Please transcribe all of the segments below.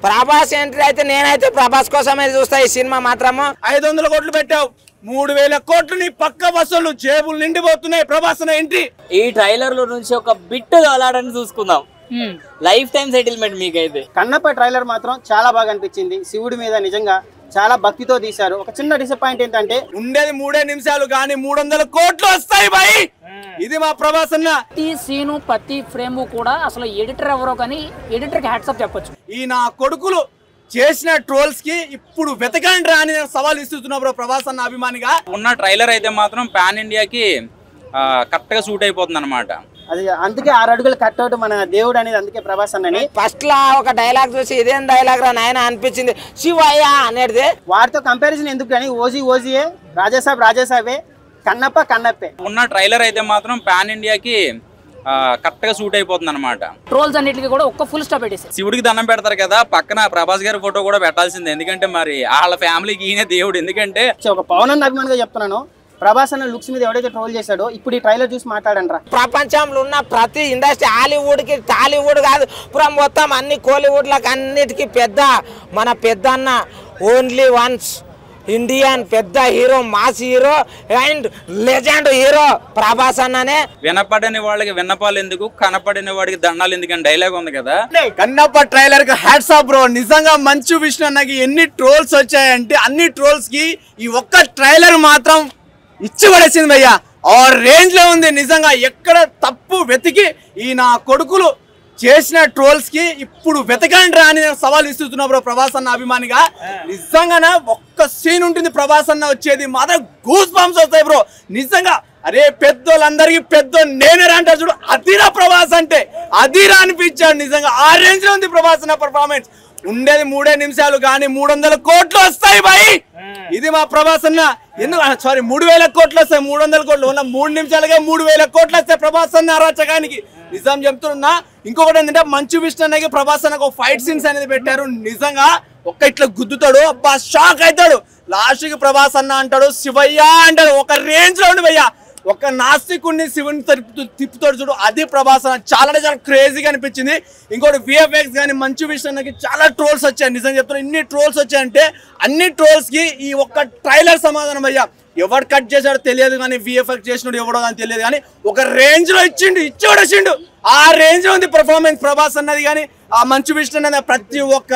Prabhas entry అయితే నేనైతే ప్రభాస్ కోసమే చూస్తా ఈ సినిమా మాత్రము. 500 కోట్లు పెట్టావు, 3000 కోట్లు నీ పక్క బస్సులు జేబులు నిండిపోతున్నాయి. ప్రభాస్ ఎంట్రీ ఈ ట్రైలర్ లో నుంచి ఒక బిట్ అలాడని చూసుకుందాం. లైఫ్ టైం సెటిల్మెంట్ మీకైతే. కన్నప్ప ట్రైలర్ మాత్రం చాలా బాగా అనిపించింది. శివుడి మీద నిజంగా చాలా భక్తితో తీశారు. ఒక చిన్న డిసప్పాయింట్ ఏంటంటే ఉండేది 3 నిమిషాలు కానీ 300 కోట్లు వస్తాయి భయ్. ఇది మా ప్రభాస్ అన్న. ప్రతి సీను ప్రతి ఫ్రేమ్ కూడా అసలు ఎడిటర్ ఎవరో కానీ ఎడిటర్ కి హ్యాట్స్ ఆఫ్ చెప్పొచ్చు. ఈ నా కొడుకులు చేసిన ట్రోల్స్ కి ఇప్పుడు వెతకండి అని సవాల్ ఇస్తున్నా బ్రో ప్రభాస్ అన్న అభిమానిగా. ఉన్న ట్రైలర్ అయితే మాత్రం పాన్ ఇండియాకి కరెక్ట్ గా సూట్ అయిపోతుంది అనమాట. అది అందుకే 6 అడుగులు కట్అవుట్ మన దేవుడు అనేది, అందుకే ప్రభాస్ అన్నని. ఫస్ట్ లా ఒక డైలాగ్ చూసి ఇదేం డైలాగ్ రా నాయన అనిపించింది శివయ్య అనేది. వాటితో కంపారిజన్ ఎందుకు కానీ ఓజీఏ, రాజాసాబే, కన్నప్ప కన్నప్పే. ఉన్న ట్రైలర్ అయితే మాత్రం పాన్ ఇండియాకి కరెక్ట్ గా సూట్ అయిపోతుంది అనమాట. ట్రోల్స్ అన్నిటికీ కూడా ఒక్క ఫుల్ స్టాప్ పెట్టేసి శివుడికి దండం పెడతారు కదా, పక్కన ప్రభాస్ గారి ఫోటో కూడా పెట్టాల్సిందే. ఎందుకంటే మరి వాళ్ళ ఫ్యామిలీకి ఈయన దేవుడు. ఎందుకంటే ఒక పవన్ అన్న అభిమానిగా చెప్తున్నాను, ప్రభాస్ అన్న లుక్స్ మీద ఎవడైతే ట్రోల్ చేశాడో ఇప్పుడు ఈ ట్రైలర్ చూసి మాట్లాడండి రా. ప్రపంచంలో ఉన్న ప్రతి ఇండస్ట్రీ హాలీవుడ్ కి టాలీవుడ్ కాదు మొత్తం అన్ని కోలీవుడ్లకు అన్నిటికీ పెద్ద మన పెద్ద అన్న ఓన్లీ వన్స్ ఇండియన్ పెద్ద hero, mass hero and legend hero Prabhas అన్ననే. వినపడని వాళ్ళకి విన్నపాలు ఎందుకు, కనపడిన వాడికి దండాలు ఎందుకు అని డైలాగ్ ఉంది కదా. కన్నప్ప ట్రైలర్ కి హ్యాట్స్ ఆఫ్ బ్రో. నిజంగా మంచు విష్ణు అన్నకి ఎన్ని ట్రోల్స్ వచ్చాయంటే అన్ని ట్రోల్స్ కి ఈ ఒక్క ట్రైలర్ మాత్రం ఇచ్చి పడేసింది భయ్యా. ఆ రేంజ్ లో ఉంది నిజంగా. ఎక్కడ తప్పు వెతికి ఈ నా కొడుకులు చేసిన ట్రోల్స్ కి ఇప్పుడు వెతకండి అని సవాల్ ఇస్తున్నా బ్రో ప్రభాస్ అన్న అభిమానిగా. నిజంగానే ఒక్క సీన్ ఉంటుంది ప్రభాస్ అన్న వచ్చేది మాత్రం గూస్ బంప్స్ వస్తాయి బ్రో నిజంగా. అరే పెద్దోళ్ళందరికీ పెద్ద నేనే అంటారు చూడు, అదిరా ప్రభాస్ అంటే అదిరా అనిపించాడు నిజంగా. ఆ రేంజ్ లో ఉంది ప్రభాస్ అన్న పర్ఫార్మెన్స్. ఉండేది 3 నిమిషాలు కానీ 300 కోట్లు వస్తాయి భయ్. ఇది మా ప్రభాస్ అన్న. ఎందుకు 3000 కోట్లు వస్తాయి, 300 కోట్లు ఉన్న 3 నిమిషాలుగా 3000 కోట్లు వస్తాయి ప్రభాస్ అన్న అరాచకానికి. నిజం చెప్తున్నా. ఇంకొకటి ఏంటంటే మంచు విష్ణు అన్నకి ప్రభాస్ అన్నకు ఫైట్ సీన్స్ అనేది పెట్టారు. నిజంగా ఒక్క ఇట్లా గుద్దుతాడు, అబ్బా షాక్ అవుతాడు. లాస్ట్ కి ప్రభాస్ అన్న అంటాడు శివయ్య అంటాడు. ఒక రేంజ్ లో ఉండి భయ్యా. ఒక నాస్తికుడిని శివుని తిప్పుతాడు చూడు, అది ప్రభాస్ అన్న. చాలా అంటే చాలా క్రేజీగా అనిపించింది. ఇంకోటి విఎఫ్ఎక్స్ కానీ మంచు విష్ణు అన్నకి చాలా ట్రోల్స్ వచ్చాయి. నిజం చెప్తున్నా, ఇన్ని ట్రోల్స్ వచ్చాయంటే అన్ని ట్రోల్స్ కి ఈ ఒక్క ట్రైలర్ సమాధానం అయ్యా. ఎవరు కట్ చేశాడో తెలియదు కానీ విఎఫ్ఎక్స్ చేసినాడు ఎవడో అని తెలియదు కానీ ఒక రేంజ్ లో ఇచ్చిండు. ఆ రేంజ్ లో ఉంది పర్ఫార్మెన్స్ ప్రభాస్ అన్నది. కానీ ఆ మంచు విష్ణు అన్నది ప్రతి ఒక్క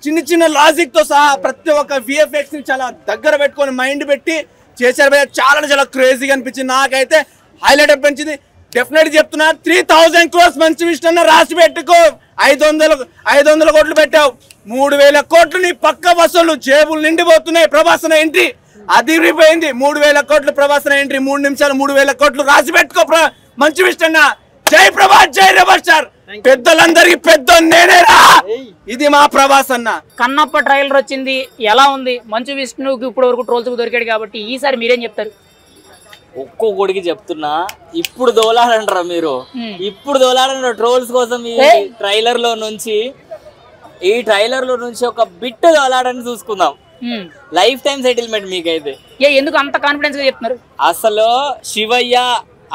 చిన్న లాజిక్ తో సహా ప్రతి ఒక్క విఎఫ్ఎక్స్ ని చాలా దగ్గర పెట్టుకొని మైండ్ పెట్టి చేశారు భయ్య. చాలా క్రేజీగా అనిపించింది. నాకైతే హైలైట్ అనిపించింది. డెఫినెట్ చెప్తున్నా 3000 crores మంచు విష్ణు అన్న రాసి పెట్టుకో. 500 కోట్లు పెట్టావు, 3000 కోట్లు నీ పక్క బస్సులు జేబులు నిండిపోతున్నాయి. ప్రభాస్ అన్న ఎంట్రీ అదిరిపోయింది. 3000 కోట్లు ప్రభాస్ అన్న ఎంట్రీ. 3 నిమిషాలు 3000 కోట్లు రాసి పెట్టుకో మంచు విష్ణు అన్న. జై ప్రభాస్, జై రెబల్ స్టార్. పెద్దలందరికి పెద్ద నేనేరా. ఇది మా ప్రభాస్ అన్న. కన్నప్ప ట్రైలర్ వచ్చింది, ఎలా ఉంది? మంచు విష్ణుకి ఇప్పుడు వరకు ట్రోల్స్ దొరికాడు కాబట్టి ఈసారి మీరేం చెప్తారు? ఒక్కొక్కడికి చెప్తున్నా, ఇప్పుడు దోలాడంటారా మీరు? ఇప్పుడు దోలాడంటారు ట్రోల్స్ కోసం. ఈ ట్రైలర్ లో నుంచి ఒక బిట్ దోలాడని చూసుకుందాం. లైఫ్ టైం సెటిల్మెంట్ మీకైతే. ఎందుకు అంత కాన్ఫిడెన్స్ గా చెప్తున్నారు? అసలు శివయ్య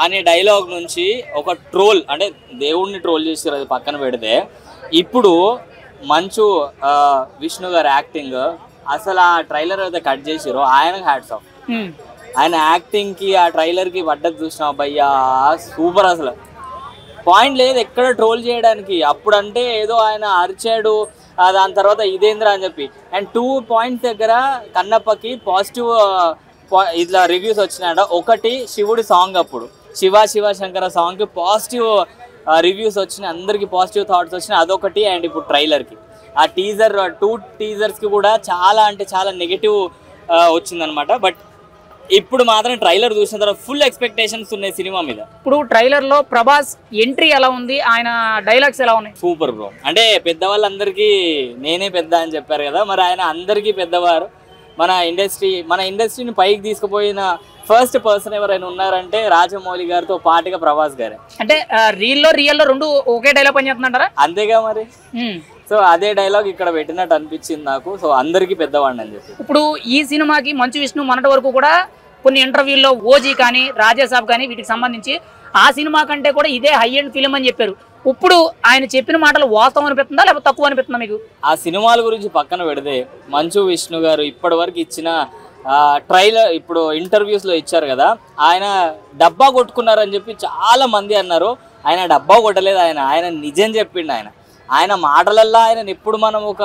అనే డైలాగ్ నుంచి ఒక ట్రోల్, అంటే దేవుడిని ట్రోల్ చేస్తారు, అది పక్కన పెడితే ఇప్పుడు మంచు విష్ణు గారి యాక్టింగ్, అసలు ఆ ట్రైలర్ అయితే కట్ చేసిరో ఆయనకు హ్యాట్స్ ఆఫ్. ఆయన యాక్టింగ్ కి ఆ ట్రైలర్ కి పడ్డది చూసినా భయ్యా, సూపర్. అసలు పాయింట్ లేదు ఎక్కడ ట్రోల్ చేయడానికి. అప్పుడంటే ఏదో ఆయన అరిచాడు, దాని తర్వాత ఇదేంద్రా అని చెప్పి. అండ్ 2 points దగ్గర కన్నప్పకి పాజిటివ్ ఇట్లా రివ్యూస్ వచ్చినాయంట. ఒకటి శివుడి సాంగ్, అప్పుడు శివ శివ శంకర సాంగ్కి పాజిటివ్ రివ్యూస్ వచ్చినాయి, అందరికి పాజిటివ్ థాట్స్ వచ్చినాయి, అదొకటి. అండ్ ఇప్పుడు ట్రైలర్కి ఆ టీజర్ 2 teasers కి కూడా చాలా అంటే చాలా నెగిటివ్ వచ్చిందనమాట. బట్ ఇప్పుడు మాత్రం ట్రైలర్ చూసిన తర్వాత ఫుల్ ఎక్స్పెక్టేషన్స్ ఉన్నాయి సినిమా మీద. ఇప్పుడు ట్రైలర్ లో ప్రభాస్ ఎంట్రీ ఎలా ఉంది, ఆయన డైలాగ్స్ ఎలా ఉన్నాయి? Super bro. అంటే పెద్దవాళ్ళందరికీ నేనే పెద్ద అని చెప్పారు కదా, మరి ఆయన అందరికీ పెద్దవారు. మన ఇండస్ట్రీని పైకి తీసుకుపోయిన ఫస్ట్ పర్సన్ ఎవరైనా ఉన్నారంటే రాజమౌళి గారితో పాటుగా ప్రభాస్ గారే. అంటే రియల్లో రెండు ఒకే డైలాగ్ పనిచేస్తుందంటారా? అంతేగా మరి. సో అదే డైలాగ్ ఇక్కడ పెట్టినట్టు అనిపించింది నాకు. సో అందరికీ పెద్దవాడిని అని చెప్పి. ఇప్పుడు ఈ సినిమాకి మంచు విష్ణు మొన్నటి వరకు కూడా కొన్ని ఇంటర్వ్యూల్లో ఓజీ కానీ రాజాసాబ్ కానీ వీటికి సంబంధించి ఆ సినిమా కంటే కూడా ఇదే హై ఎండ్ ఫిలిం అని చెప్పారు. ఇప్పుడు ఆయన చెప్పిన మాటలు వాస్తవం అనిపిస్తుందా లేకపోతే తక్కువ అనిపిస్తుందా మీకు? ఆ సినిమాల గురించి పక్కన పెడితే మంచు విష్ణు గారు ఇప్పటి వరకు ఇచ్చిన ట్రైలర్ ఇప్పుడు ఇంటర్వ్యూస్లో ఇచ్చారు కదా, ఆయన డబ్బా కొట్టుకున్నారని చెప్పి చాలా మంది అన్నారు. ఆయన డబ్బా కొట్టలేదు, ఆయన నిజం చెప్పిండు. ఆయన మాటలల్లో ఆయన ఎప్పుడు మనం ఒక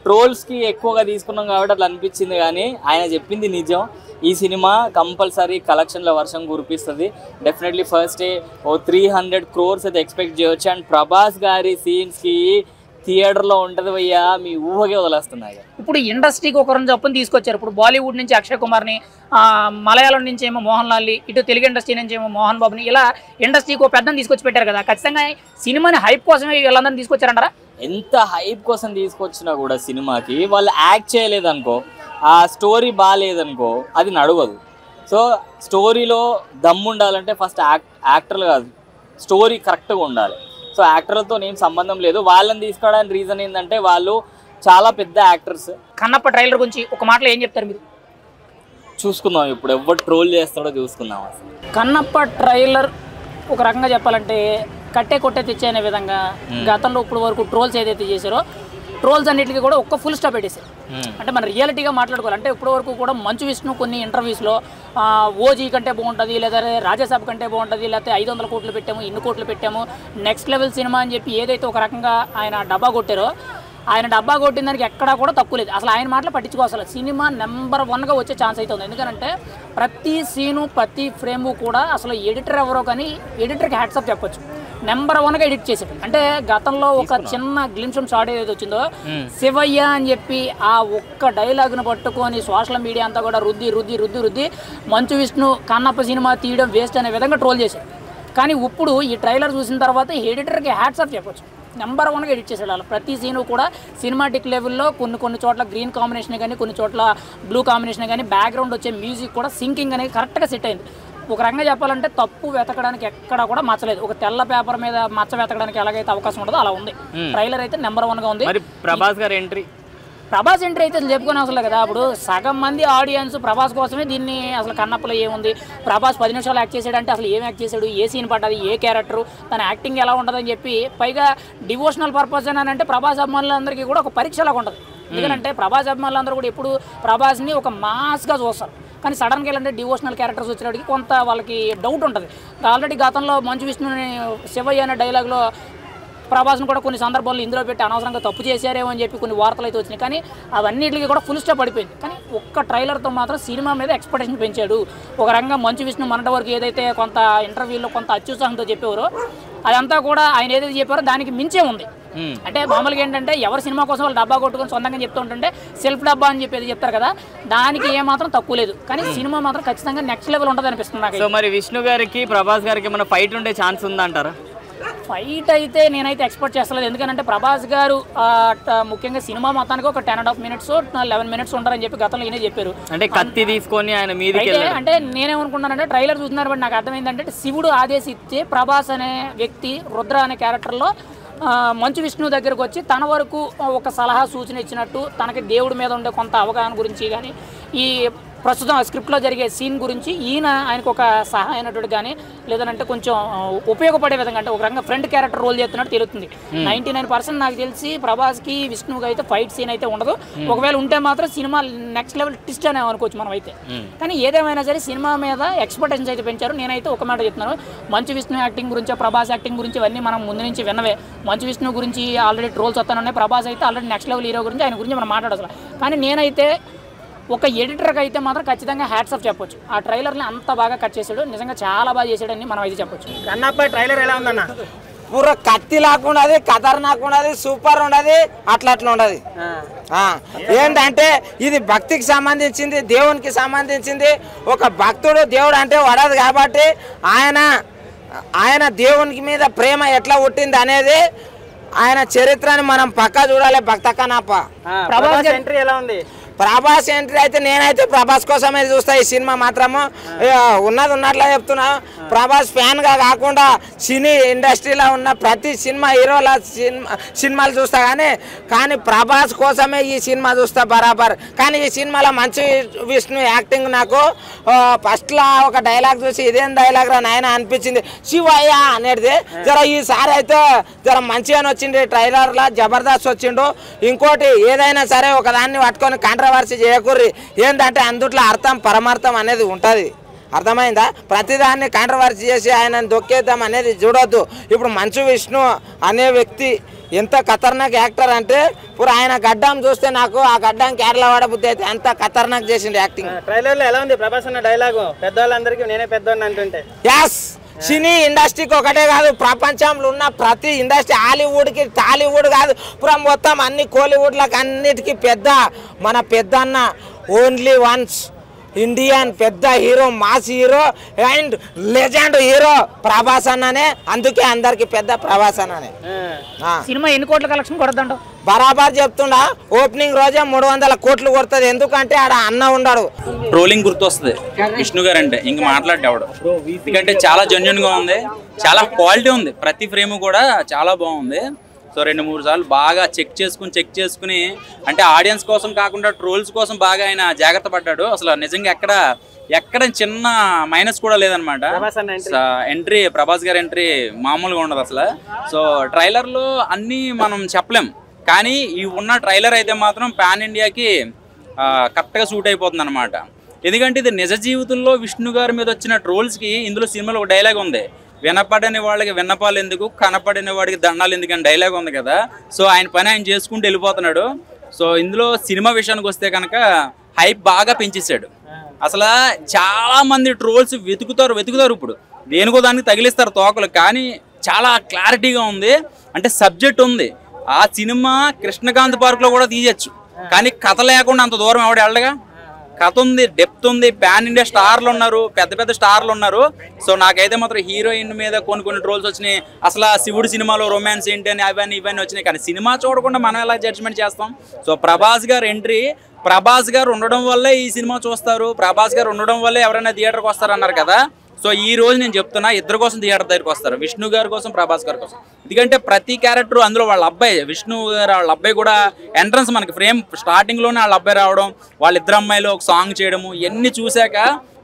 ట్రోల్స్కి ఎక్కువగా తీసుకున్నాం కాబట్టి అట్లా అనిపించింది, కానీ ఆయన చెప్పింది నిజం. ఈ సినిమా కంపల్సరీ కలెక్షన్ల వర్షం కురిపిస్తుంది. డెఫినెట్లీ ఫస్ట్ డే 300 crores అయితే ఎక్స్పెక్ట్ చేయవచ్చు. అండ్ ప్రభాస్ గారి సీన్స్కి థియేటర్లో ఉంటుంది భయ్యా, మీ ఊహకే వదిలేస్తున్నాయి. ఇప్పుడు ఇండస్ట్రీకి ఒకరిని చప్పుని తీసుకొచ్చారు. ఇప్పుడు బాలీవుడ్ నుంచి అక్షయ్ కుమార్ని, మలయాళం నుంచి ఏమో మోహన్ లాల్ని, ఇటు తెలుగు ఇండస్ట్రీ నుంచి ఏమో మోహన్ బాబుని, ఇలా ఇండస్ట్రీకి ఒక పెద్దని తీసుకొచ్చి పెట్టారు కదా. ఖచ్చితంగా సినిమాని హైప్ కోసమే వీళ్ళందరినీ తీసుకొచ్చారంటారా? ఎంత హైప్ కోసం తీసుకొచ్చినా కూడా సినిమాకి వాళ్ళు యాక్ట్ చేయలేదనుకో, ఆ స్టోరీ బాగాలేదనుకో, అది నడవదు. సో స్టోరీలో దమ్ము ఉండాలంటే ఫస్ట్ యాక్టర్లు కాదు, స్టోరీ కరెక్ట్గా ఉండాలి. సో యాక్టర్లతో ఏం సంబంధం లేదు. వాళ్ళని తీసుకోవడానికి రీజన్ ఏంటంటే వాళ్ళు చాలా పెద్ద యాక్టర్స్. కన్నప్ప ట్రైలర్ గురించి ఒక మాటలో ఏం చెప్తారు మీరు? చూసుకుందాం, ఇప్పుడు ఎవరు ట్రోల్ చేస్తాడో చూసుకుందాం. అసలు కన్నప్ప ట్రైలర్ ఒక రకంగా చెప్పాలంటే కట్టే కొట్టే తెచ్చే అనే విధంగా గతంలో ఇప్పుడు వరకు ట్రోల్స్ ఏదైతే చేశారో ట్రోల్స్ అన్నిటికీ కూడా ఒక్క ఫుల్ స్టాప్ పెట్టేశారు. అంటే మన రియాలిటీగా మాట్లాడుకోవాలి అంటే ఇప్పటి వరకు కూడా మంచు విష్ణు కొన్ని ఇంటర్వ్యూస్లో ఓజీ కంటే బాగుంటుంది, లేదా రాజాసాబ్ కంటే బాగుంటుంది, లేకపోతే 500 కోట్లు పెట్టాము, ఇన్ని కోట్లు పెట్టాము, నెక్స్ట్ లెవెల్ సినిమా అని చెప్పి ఏదైతే ఒక రకంగా ఆయన డబ్బా కొట్టారో, ఆయన డబ్బా కొట్టిన దానికి ఎక్కడా కూడా తక్కువ లేదు. అసలు ఆయన మాటలు పట్టించుకోవాలి. సినిమా నెంబర్ 1గా వచ్చే ఛాన్స్ అయితే ఉంది. ఎందుకంటే ప్రతి సీను ప్రతి ఫ్రేము కూడా అసలు ఎడిటర్ ఎవరో కానీ ఎడిటర్కి హ్యాట్సాప్ చెప్పొచ్చు. నెంబర్ 1గా ఎడిట్ చేసాడు. అంటే గతంలో ఒక చిన్న గ్లిమ్స్ షార్ట్ ఏదైతే వచ్చిందో శివయ్య అని చెప్పి ఆ ఒక్క డైలాగ్ను పట్టుకొని సోషల్ మీడియా అంతా కూడా రుద్ది మంచు విష్ణు కన్నప్ప సినిమా తీయడం వేస్ట్ అనే విధంగా ట్రోల్ చేశాడు. కానీ ఇప్పుడు ఈ ట్రైలర్ చూసిన తర్వాత ఎడిటర్కి హ్యాట్సాప్ చెప్పొచ్చు. నెంబర్ 1గా ఎడిట్ చేశాడు. అలా ప్రతి సీను కూడా సినిమాటిక్ లెవెల్లో కొన్ని చోట్ల గ్రీన్ కాంబినేషన్ కానీ, కొన్ని చోట్ల బ్లూ కాంబినేషన్ కానీ, బ్యాక్గ్రౌండ్ వచ్చే మ్యూజిక్ కూడా సింకింగ్ అనేది కరెక్ట్గా సెట్ అయింది. ఒక రకంగా చెప్పాలంటే తప్పు వెతకడానికి ఎక్కడ కూడా మచ్చలేదు. ఒక తెల్ల పేపర్ మీద మచ్చ వెతకడానికి ఎలాగైతే అవకాశం ఉంటుందో అలా ఉంది. ట్రైలర్ అయితే నెంబర్ 1గా ఉంది. ప్రభాస్ గారి ఎంట్రీ అయితే చెప్పుకునే అవసరం లేదు కదా. అప్పుడు సగం మంది ఆడియన్స్ ప్రభాస్ కోసమే దీన్ని అసలు కన్నప్పలో ఏముంది, ప్రభాస్ 10 నిమిషాలు యాక్ట్ చేశాడంటే అసలు ఏం యాక్ట్ చేశాడు, ఏ సీన్ పడ్డది, ఏ క్యారెక్టర్, తన యాక్టింగ్ ఎలా ఉంటుందని చెప్పి, పైగా డివోషనల్ పర్పస్ అని అంటే ప్రభాస్ అభిమానులందరికీ కూడా ఒక పరీక్షలాగా ఉంటుంది. ఎందుకంటే ప్రభాస్ అభిమానులందరూ కూడా ఎప్పుడు ప్రభాస్ని ఒక మాస్గా చూస్తారు. కానీ సడన్గా ఏంటంటే డివోషనల్ క్యారెక్టర్స్ వచ్చేటికి కొంత వాళ్ళకి డౌట్ ఉంటుంది. ఆల్రెడీ గతంలో మంచు విష్ణుని శివయ్య అనే డైలాగ్లో ప్రభాస్ను కూడా కొన్ని సందర్భాల్లో ఇందులో పెట్టి అనవసరంగా తప్పు చేశారేమో అని చెప్పి కొన్ని వార్తలు అయితే వచ్చినాయి. కానీ అవన్నిటికీ కూడా ఫుల్ స్టాప్ పడిపోయింది. కానీ ఒక్క ట్రైలర్తో మాత్రం సినిమా మీద ఎక్స్పెక్టేషన్ పెంచాడు. ఒక రంగం మంచు విష్ణు మొన్నటి వరకు ఏదైతే కొంత ఇంటర్వ్యూలో కొంత అత్యుత్సాహంతో చెప్పేవారో అదంతా కూడా ఆయన ఏదైతే చెప్పారో దానికి మించే ఉంది. అంటే మామూలుగా ఏంటంటే ఎవరు సినిమా కోసం వాళ్ళు డబ్బా కొట్టుకొని సొంతంగా చెప్తూ ఉంటుంటే సెల్ఫ్ డబ్బా అని చెప్పేది చెప్తారు కదా, దానికి ఏమాత్రం తక్కువ లేదు. కానీ సినిమా మాత్రం ఖచ్చితంగా నెక్స్ట్ లెవెల్ ఉంటుంది అనిపిస్తుంది నాకు. సో మరి విష్ణు గారికి ప్రభాస్ గారికి మన ఫైట్ ఉండే ఛాన్స్ ఉందంటారా? ఫైట్ అయితే నేనైతే ఎక్స్పెక్ట్ చేస్తలేదు. ఎందుకంటే ప్రభాస్ గారు ముఖ్యంగా సినిమా మొత్తానికి ఒక 10.5 minutes 11 minutes ఉంటారని చెప్పి గతంలో ఈయనే చెప్పారు. అంటే కత్తి తీసుకొని ఆయన మీదకి అంటే నేనేమనుకున్నానంటే ట్రైలర్ చూస్తున్నారు బట్టి నాకు అర్థమైందంటే శివుడు ఆదేశిస్తే ప్రభాస్ అనే వ్యక్తి రుద్ర అనే క్యారెక్టర్లో మంచు విష్ణు దగ్గరకు వచ్చి తన వరకు ఒక సలహా సూచన ఇచ్చినట్టు, తనకి దేవుడి మీద ఉండే కొంత అవగాహన గురించి కానీ, ఈ ప్రస్తుతం స్క్రిప్ట్లో జరిగే సీన్ గురించి ఆయనకు ఒక సహాయ నటుడు కానీ లేదంటే కొంచెం ఉపయోగపడే విధంగా అంటే ఒక రకంగా ఫ్రెండ్ క్యారెక్టర్ రోల్ చేస్తున్నట్టు తెలుస్తుంది. 99% నాకు తెలిసి ప్రభాస్కి విష్ణుకి అయితే ఫైట్ సీన్ అయితే ఉండదు. ఒకవేళ ఉంటే మాత్రం సినిమా నెక్స్ట్ లెవెల్ ట్విస్ట్ అనే అనుకోవచ్చు మనం అయితే. కానీ ఏదేమైనా సరే సినిమా మీద ఎక్స్పెక్టేషన్స్ అయితే పెంచారు. నేనైతే ఒక మాట చెప్తున్నాను, మంచు విష్ణు యాక్టింగ్ గురించి, ప్రభాస్ యాక్టింగ్ గురించి ఇవన్నీ మనం ముందు నుంచి విన్నవే. మంచు విష్ణు గురించి ఆల్రెడీ ట్రోల్స్ వస్తానున్నాయి, ప్రభాస్ అయితే ఆల్రెడీ నెక్స్ట్ లెవెల్ హీరో గురించి ఆయన గురించి మనం మాట్లాడాలి. కానీ నేనైతే ఒక ఎడిటర్కి అయితే మాత్రం ఖచ్చితంగా హ్యాట్స్ ఆఫ్ చెప్పొచ్చు. ఆ ట్రైలర్ని అంత బాగా కట్ చేశాడు, నిజంగా చాలా బాగా చేశాడని మనం అయితే చెప్పొచ్చు. కన్నప్ప ట్రైలర్ ఎలా ఉందన్న? పూర కత్తి లాక్కున్నది, ఖతర్నాక్ ఉన్నది, సూపర్ ఉన్నది, అట్లా ఉండదు. ఏంటంటే ఇది భక్తికి సంబంధించింది, దేవునికి సంబంధించింది. ఒక భక్తుడు దేవుడు అంటే వడదు కాబట్టి ఆయన దేవునికి మీద ప్రేమ ఎట్లా పుట్టింది అనేది ఆయన చరిత్రని మనం పక్కా చూడాలి. భక్త కన్నప్ప ప్రభాస్ ఎంట్రీ ఎలా ఉంది? ప్రభాస్ ఎంట్రీ అయితే నేనైతే ప్రభాస్ కోసమే చూస్తా ఈ సినిమా మాత్రము. ఉన్నది ఉన్నట్లా చెప్తున్నా, ప్రభాస్ ఫ్యాన్గా కాకుండా సినీ ఇండస్ట్రీలో ఉన్న ప్రతి సినిమా హీరోల సినిమాలు చూస్తా కానీ ప్రభాస్ కోసమే ఈ సినిమా చూస్తా బరాబర్. కానీ ఈ సినిమాలో మంచు విష్ణు యాక్టింగ్ నాకు ఫస్ట్లో ఒక డైలాగ్ చూసి ఇదేం డైలాగ్ రా నాయన అనిపించింది, శివయ్య అనేది. జర ఈసారి అయితే జర మంచిగానే వచ్చింది, ట్రైలర్లో జబర్దస్త్ వచ్చిండు. ఇంకోటి ఏదైనా సరే ఒకదాన్ని పట్టుకొని కాంట్రవర్సీ చేయకూర్రి, ఏంటంటే అందుట్లో అర్థం పరమార్థం అనేది ఉంటుంది, అర్థమైందా? ప్రతిదాన్ని కాంట్రవర్సీ చేసి ఆయనను దొక్కేద్దాం అనేది చూడొద్దు. ఇప్పుడు మంచు విష్ణు అనే వ్యక్తి ఎంత ఖతర్నాక్ యాక్టర్ అంటే ఇప్పుడు ఆయన గడ్డం చూస్తే నాకు ఆ గడ్డం కేరళ వాడబుద్ధి అయితే అంత ఖతర్నాక్ చేసిండు యాక్టింగ్. ట్రైలర్ లో ఎలా ఉంది ప్రభాస్ అన్న డైలాగు, పెద్దవాళ్ళందరికీ నేనే పెద్దవాడిని అంటుంటే? యాస్, సినీ ఇండస్ట్రీకి ఒకటే కాదు, ప్రపంచంలో ఉన్న ప్రతి ఇండస్ట్రీ, హాలీవుడ్కి టాలీవుడ్ కాదు మొత్తం అన్ని కోలీవుడ్లకు అన్నిటికీ పెద్ద మన పెద్దన్న, ఓన్లీ వన్స్ ఇండియన్ పెద్ద hero, mass hero and legend hero Prabhas అన్ననే. అందుకే అందరికి పెద్ద ప్రభాస్ అన్ననే. సినిమా ఎన్ని కోట్ల కలెక్షన్ కొడతాడు బరాబర్ చెప్తుండా, ఓపెనింగ్ రోజే 300 కోట్లు కొడుతుంది. ఎందుకంటే ఆడ అన్న ఉన్నాడు. ట్రోలింగ్ గుర్తొస్తుంది విష్ణు గారు అంటే, ఇంక మాట్లాడేవాడు. ఎందుకంటే చాలా జెన్యున్ గా ఉంది, చాలా క్వాలిటీ ఉంది, ప్రతి ఫ్రేమ్ కూడా చాలా బాగుంది. సో 2-3 సార్లు బాగా చెక్ చేసుకుని అంటే ఆడియన్స్ కోసం కాకుండా ట్రోల్స్ కోసం బాగా ఆయన జాగ్రత్త పడ్డాడు. అసలు నిజంగా ఎక్కడ చిన్న మైనస్ కూడా లేదనమాట. ఎంట్రీ ప్రభాస్ గారి ఎంట్రీ మామూలుగా ఉండదు అసలు. సో ట్రైలర్లో అన్నీ మనం చెప్పలేం, కానీ ఈ ఉన్న ట్రైలర్ అయితే మాత్రం పాన్ ఇండియాకి కరెక్ట్గా సూట్ అయిపోతుంది అనమాట. ఎందుకంటే ఇది నిజ జీవితంలో విష్ణు గారి మీద వచ్చిన ట్రోల్స్కి ఇందులో సినిమాలో ఒక డైలాగ్ ఉంది, వినపడని వాళ్ళకి విన్నపాలు ఎందుకు, కనపడిన వాడికి దండాలు ఎందుకు అని డైలాగ్ ఉంది కదా. సో ఆయన పని ఆయన చేసుకుంటూ వెళ్ళిపోతున్నాడు. సో ఇందులో సినిమా విషయానికి వస్తే కనుక హైప్ బాగా పెంచేశాడు. అసలు చాలా మంది ట్రోల్స్ వెతుకుతారు ఇప్పుడు దేనికో దానికి తగిలిస్తారు తోకలు, కానీ చాలా క్లారిటీగా ఉంది, అంటే సబ్జెక్ట్ ఉంది. ఆ సినిమా కృష్ణకాంత్ పార్క్లో కూడా తీయచ్చు, కానీ కథ లేకుండా అంత దూరం ఎవడు వెళ్ళగా. కథ ఉంది, డెప్త్ ఉంది, పాన్ ఇండియా స్టార్లు ఉన్నారు, పెద్ద స్టార్లు ఉన్నారు. సో నాకైతే మాత్రం హీరోయిన్ మీద కొన్ని ట్రోల్స్ వచ్చినాయి. అసలు శివుడు సినిమాలో రొమాన్స్ ఏంటి అని ఇవన్నీ వచ్చినాయి, కానీ సినిమా చూడకుండా మనం ఎలా జడ్జ్మెంట్ చేస్తాం? సో ప్రభాస్ గారు ఎంట్రీ, ప్రభాస్ గారు ఉండడం వల్లే ఈ సినిమా చూస్తారు, ప్రభాస్ గారు ఉండడం వల్లే ఎవరైనా థియేటర్కి వస్తారు అన్నారు కదా. సో ఈ రోజు నేను చెప్తున్నా, ఇద్దరు కోసం థియేటర్ దగ్గరికి వస్తారు, విష్ణు గారి కోసం, ప్రభాస్ గారి కోసం. ఎందుకంటే ప్రతి క్యారెక్టర్ అందులో వాళ్ళ అబ్బాయి, విష్ణు గారు వాళ్ళ అబ్బాయి కూడా ఎంట్రన్స్ మనకి ఫ్రేమ్ స్టార్టింగ్లోనే వాళ్ళ అబ్బాయి రావడం, వాళ్ళిద్దరు అమ్మాయిలు ఒక సాంగ్ చేయడము, ఇవన్నీ చూశాక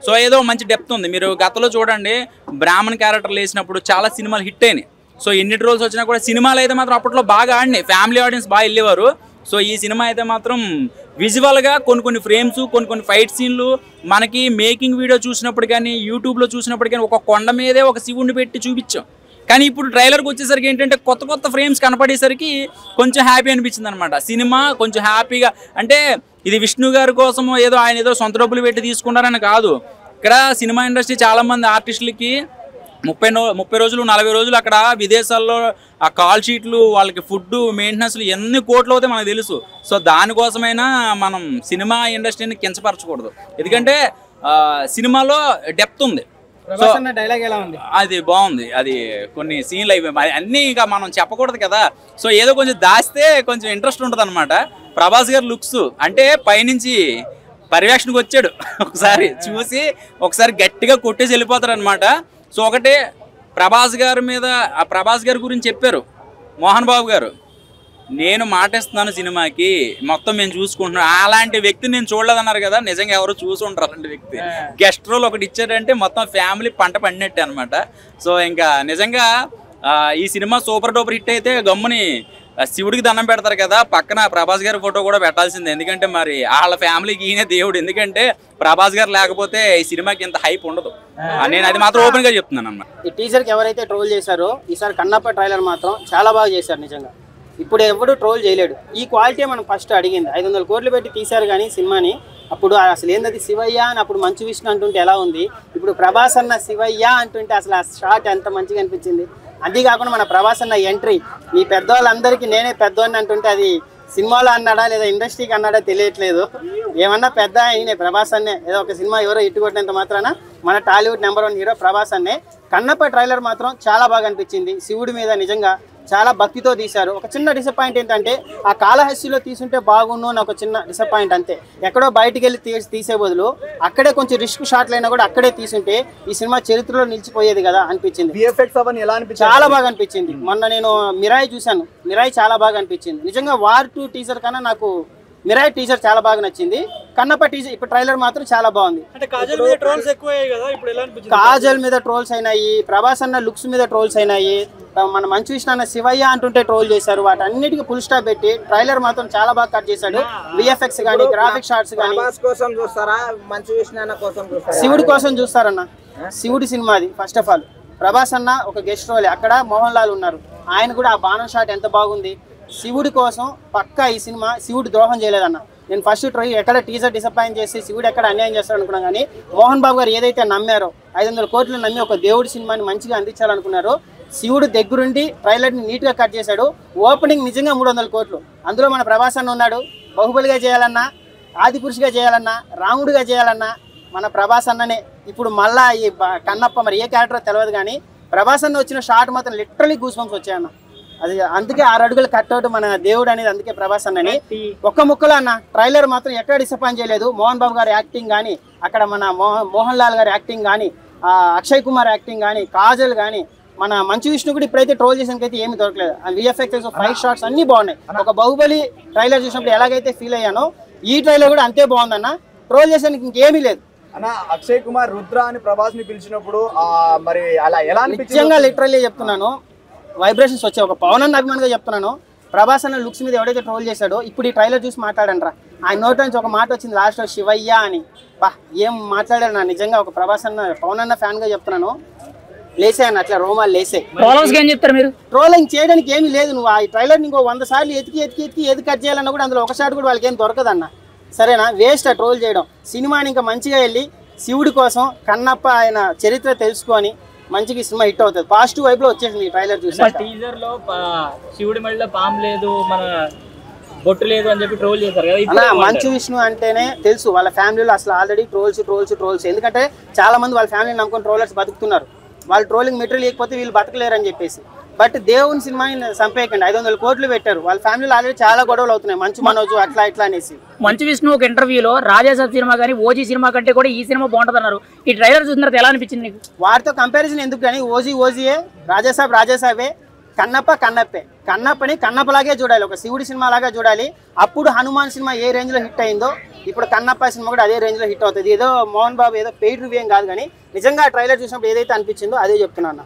సో ఏదో మంచి డెప్త్ ఉంది. మీరు గతంలో చూడండి, బ్రాహ్మణ్ క్యారెక్టర్లు వేసినప్పుడు చాలా సినిమాలు హిట్ అయినాయి. సో ఎన్ని ట్రోల్స్ వచ్చినా కూడా సినిమాలు అయితే మాత్రం అప్పట్లో బాగా ఆడినాయి, ఫ్యామిలీ ఆడియన్స్ బాగా వెళ్ళేవారు. సో ఈ సినిమా అయితే మాత్రం విజువల్గా కొన్ని ఫ్రేమ్స్, కొన్ని ఫైట్ సీన్లు మనకి మేకింగ్ వీడియో చూసినప్పుడు కానీ, యూట్యూబ్లో చూసినప్పుడు కానీ ఒక కొండ మీదే ఒక శివుడిని పెట్టి చూపించాం. కానీ ఇప్పుడు ట్రైలర్కి వచ్చేసరికి ఏంటంటే కొత్త ఫ్రేమ్స్ కనపడేసరికి కొంచెం హ్యాపీ అనిపించింది అనమాట. సినిమా కొంచెం హ్యాపీగా, అంటే ఇది విష్ణు గారి కోసం ఆయన ఏదో సొంత డబ్బులు పెట్టి తీసుకున్నారని కాదు. ఇక్కడ సినిమా ఇండస్ట్రీ చాలామంది ఆర్టిస్టులకి 30 రోజులు 40 రోజులు అక్కడ విదేశాల్లో ఆ కాల్ షీట్లు, వాళ్ళకి ఫుడ్, మెయింటెనెన్స్లు ఎన్ని కోట్లు అవుతాయి మనకు తెలుసు. సో దానికోసమైనా మనం సినిమా ఇండస్ట్రీని కించపరచకూడదు, ఎందుకంటే సినిమాలో డెప్త్ ఉంది. సో డైలాగ్ ఎలా ఉంది? అది బాగుంది, అది కొన్ని సీన్లు అయిపోయి అన్నీ ఇంకా మనం చెప్పకూడదు కదా. సో ఏదో కొంచెం దాస్తే కొంచెం ఇంట్రెస్ట్ ఉంటుంది అనమాట. ప్రభాస్ గారి లుక్స్ అంటే పైనుంచి పర్యవేక్షణకు వచ్చాడు, ఒకసారి చూసి ఒకసారి గట్టిగా కొట్టేసి వెళ్ళిపోతారు అనమాట. సో ఒకటే ప్రభాస్ గారి మీద, ఆ ప్రభాస్ గారి గురించి చెప్పారు మోహన్ బాబు గారు, నేను మాటిస్తున్నాను సినిమాకి, మొత్తం మేము చూసుకుంటున్నాను. అలాంటి వ్యక్తి నేను చూడలేదన్నారు కదా, నిజంగా ఎవరు చూసి ఉంటారు అలాంటి వ్యక్తి. గెస్ట్ రోల్ ఒకటి ఇచ్చారంటే మొత్తం ఫ్యామిలీ పంట పండినట్టే అనమాట. సో ఇంకా నిజంగా ఈ సినిమా సూపర్ డూపర్ హిట్ అయితే గమ్ముని శివుడికి దండం పెడతారు కదా, పక్కన ప్రభాస్ గారి ఫోటో కూడా పెట్టాల్సిందే. ఎందుకంటే మరి వాళ్ళ ఫ్యామిలీకి ఈయనే దేవుడు, ఎందుకంటే ప్రభాస్ గారు లేకపోతే ఈ సినిమాకి ఇంత హైప్ ఉండదు. నేను అది మాత్రం ఓపెన్ గా చెప్తున్నాను అన్నమాట. ఈ టీజర్ కి ఎవరైతే ట్రోల్ చేశారో ఈసారి కన్నప్ప ట్రైలర్ మాత్రం చాలా బాగా చేశారు నిజంగా. ఇప్పుడు ఎవడు ట్రోల్ చేయలేడు. ఈ క్వాలిటీ మనం ఫస్ట్ అడిగింది. 500 కోట్లు పెట్టి తీశారు కానీ సినిమాని, అప్పుడు అసలు ఏందది శివయ్య అని అప్పుడు మంచు విష్ణు అంటుంటే ఎలా ఉంది, ఇప్పుడు ప్రభాస్ అన్న శివయ్య అంటుంటే అసలు ఆ షాట్ ఎంత మంచిగా అనిపించింది. అంతేకాకుండా మన ప్రభాస్ అన్న ఎంట్రీ, మీ పెద్దవాళ్ళందరికీ నేనే పెద్దవాడిని అంటుంటే అది సినిమాలో అన్నాడా లేదా ఇండస్ట్రీకి అన్నాడా తెలియట్లేదు. ఏమన్నా పెద్ద అయినే ప్రభాస్ అన్నే, ఏదో ఒక సినిమా ఎవరో ఇట్టు కొట్టినంత మాత్రాన మన టాలీవుడ్ నెంబర్ 1 హీరో ప్రభాస్ అన్నే. కన్నప్ప ట్రైలర్ మాత్రం చాలా బాగా అనిపించింది. శివుడి మీద నిజంగా చాలా భక్తితో తీశారు. ఒక చిన్న డిసప్పాయింట్ ఏంటంటే ఆ కాళహస్తిలో తీసుంటే బాగుండు అని ఒక చిన్న డిసప్పాయింట్ అంతే. ఎక్కడో బయటికి వెళ్ళి తీసే బదులు అక్కడే కొంచెం రిస్క్ షాట్లు అయినా కూడా అక్కడే తీసుంటే ఈ సినిమా చరిత్రలో నిలిచిపోయేది కదా అనిపించింది. విఎఫ్ఎక్స్ అవన్నీ ఎలా అనిపించింది? చాలా బాగా అనిపించింది. మొన్న నేను మిరాయి చూశాను, మిరాయి చాలా బాగా అనిపించింది. నిజంగా వార్ 2 టీజర్ కన్నా నాకు మిరాయి టీజర్ చాలా బాగా నచ్చింది. కన్నప్ప టీజర్ ఇప్పుడు ట్రైలర్ మాత్రం చాలా బాగుంది. కాజల్ మీద ట్రోల్స్ ఎక్కువయ్యాయి కదా, ఇప్పుడు ఎలా అనిపించింది? కాజల్ మీద ట్రోల్స్ అయినాయి, ప్రభాస్ అన్న లుక్స్ మీద ట్రోల్స్ అయినాయి, మన మంచు విష్ణు అన్న శివయ్య అంటుంటే ట్రోల్ చేశారు. వాటన్నిటికీ ఫుల్ స్టాప్ పెట్టి ట్రైలర్ మాత్రం చాలా బాగా కట్ చేశాడు. విఎఫ్ఎక్స్ కానీ గ్రాఫిక్ షాట్స్ కానీ. కోసం చూస్తారా, మంచు విష్ణు అన్న కోసం చూస్తారా? శివుడి కోసం చూస్తారన్న. శివుడి సినిమాది. ఫస్ట్ ఆఫ్ ఆల్ ప్రభాస్ అన్న ఒక గెస్ట్ రోల్, అక్కడ మోహన్ లాల్ ఉన్నారు. ఆయన కూడా ఆ బాణం షాట్ ఎంత బాగుంది. శివుడి కోసం పక్కా ఈ సినిమా. శివుడు ద్రోహం చేయలేదన్న. నేను ఫస్ట్ ఎక్కడ టీజర్ డిసప్పాయింట్ చేసి శివుడు ఎక్కడ అన్యాయం చేస్తాడు అనుకున్నాను, కానీ మోహన్ బాబు గారు ఏదైతే నమ్మారో 500 కోట్లు నమ్మి ఒక దేవుడి సినిమాని మంచిగా అందించాలనుకున్నారో శివుడు దగ్గరుండి ట్రైలర్ని నీట్గా కట్ చేశాడు. ఓపెనింగ్ నిజంగా 300 కోట్లు. అందులో మన ప్రభాస్ అన్న ఉన్నాడు. బాహుబలిగా చేయాలన్నా, ఆదిపురుషుగా చేయాలన్నా, రాముడిగా చేయాలన్నా మన ప్రభాస్ అన్ననే. ఇప్పుడు మళ్ళా ఈ కన్నప్ప మరి ఏ క్యారెక్టర్ తెలియదు, కానీ ప్రభాస్ అన్న వచ్చిన షాట్ మాత్రం లిటరలీ గూస్ బంప్స్ వచ్చాయన్న. అది అందుకే 6 అడుగులు కట్అవుట్ మన దేవుడు అనేది, అందుకే ప్రభాస్ అన్నని. ఒక్క ముక్కలో అన్న ట్రైలర్ మాత్రం ఎక్కడ డిసప్పాయింట్ చేయలేదు. మోహన్ బాబు గారి యాక్టింగ్ కానీ, అక్కడ మన మోహన్ లాల్ గారి యాక్టింగ్ కానీ, అక్షయ్ కుమార్ యాక్టింగ్ కానీ, కాజల్ కానీ, మన మంచు విష్ణు కూడా ఇప్పుడైతే ట్రోల్ చేసానికైతే ఏమీ దొరకలేదు. విఎఫ్ఎక్స్ 5 షాట్స్ అన్ని బాగున్నాయి. ఒక బాహుబలి ట్రైలర్ చూసినప్పుడు ఎలాగైతే ఫీల్ అయ్యానో ఈ ట్రైలర్ కూడా అంతే బాగుందన్న. ట్రోల్ చేసానికి ఇంకేమీ లేదు అన్న. అక్షయ్ కుమార్ రుద్ర అని ప్రభాస్ ని పిలిచినప్పుడు మరి అలా ఎలా అనిపించింది? నిజంగా లిటరల్లీ చెప్తున్నాను, వైబ్రేషన్స్ వచ్చాయి. ఒక పవన్ అన్న అభిమానిగా చెప్తున్నాను. ప్రభాస్ అన్న లుక్స్ మీద ఎవడైతే ట్రోల్ చేశాడో ఇప్పుడు ఈ ట్రైలర్ చూసి మాట్లాడండి రా. ఆయన నోట్ నుంచి ఒక మాట వచ్చింది లాస్ట్లో, శివయ్య అని. ఏం మాట్లాడాడు నా. నిజంగా ఒక ప్రభాస్ అన్న పవన్ అన్న ఫ్యాన్గా చెప్తున్నాను. లేసాయన్న అట్లా రోమాలు లేసాయి. ఏం చెప్తారు మీరు? ట్రోలింగ్ చేయడానికి ఏమీ లేదు. నువ్వు ఆ ట్రైలర్ ఇంకో 100 సార్లు ఎతికి ఏది కట్ చేయాలన్నా కూడా అందులో ఒక షాట్ కూడా వాళ్ళకి ఏం దొరకదన్న. సరేనా, వేస్ట్ ఆ ట్రోల్ చేయడం. సినిమాని ఇంకా మంచిగా వెళ్ళి శివుడి కోసం కన్నప్ప ఆయన చరిత్ర తెలుసుకొని మంచిగా సినిమా హిట్ అవుతుంది. పాజిటివ్ వైపులో వచ్చేసింది ఈ ట్రైలర్ చూసి. టీజర్ లో శివుడి మెడలో పాము లేదు, మన బొట్టు లేదు అని చెప్పి ట్రోల్ చేశారు కదా. అలా మంచు విష్ణు అంటేనే తెలుసు వాళ్ళ ఫ్యామిలీలో అసలు ఆల్రెడీ ట్రోల్స్. ఎందుకంటే చాలా మంది వాళ్ళ ఫ్యామిలీని నమ్ముకొని ట్రోలర్స్ బతుకుతున్నారు. వాళ్ళు ట్రోలింగ్ మెటీరియల్ లేకపోతే వీళ్ళు బతకలేరు అని చెప్పేసి. బట్ దేవుని సినిమాని చంపేయకండి. 500 కోట్లు పెట్టారు. వాళ్ళ ఫ్యామిలీలో ఆల్రెడీ చాలా గొడవలు అవుతున్నాయి, మంచు మనోజు అట్లా ఇట్లా అనేసి. మంచు విష్ణు ఒక ఇంటర్వ్యూలో రాజాసాబ్ సినిమా కానీ ఓజీ సినిమా కంటే కూడా ఈ సినిమా బాగుంటుంది అన్నారు. ఈ ట్రైలర్ చూసిన తర్వాత ఎలా అనిపించింది నీకు? వాటితో కంపారిజన్ ఎందుకు కానీ ఓజీయే, రాజాసాబే, కన్నప్పని కన్నప్పలాగే చూడాలి. ఒక శివుడి సినిమా లాగా చూడాలి. అప్పుడు హనుమాన్ సినిమా ఏ రేంజ్ లో హిట్ అయిందో ఇప్పుడు కన్నప్ప సినిమా కూడా అదే రేంజ్ లో హిట్ అవుతుంది. ఏదో మోహన్ బాబు ఏదో పెయిడ్ రివ్యూ కాదు, కానీ నిజంగా ట్రైలర్ చూసినప్పుడు ఏదైతే అనిపించిందో అదే చెప్తున్నాను.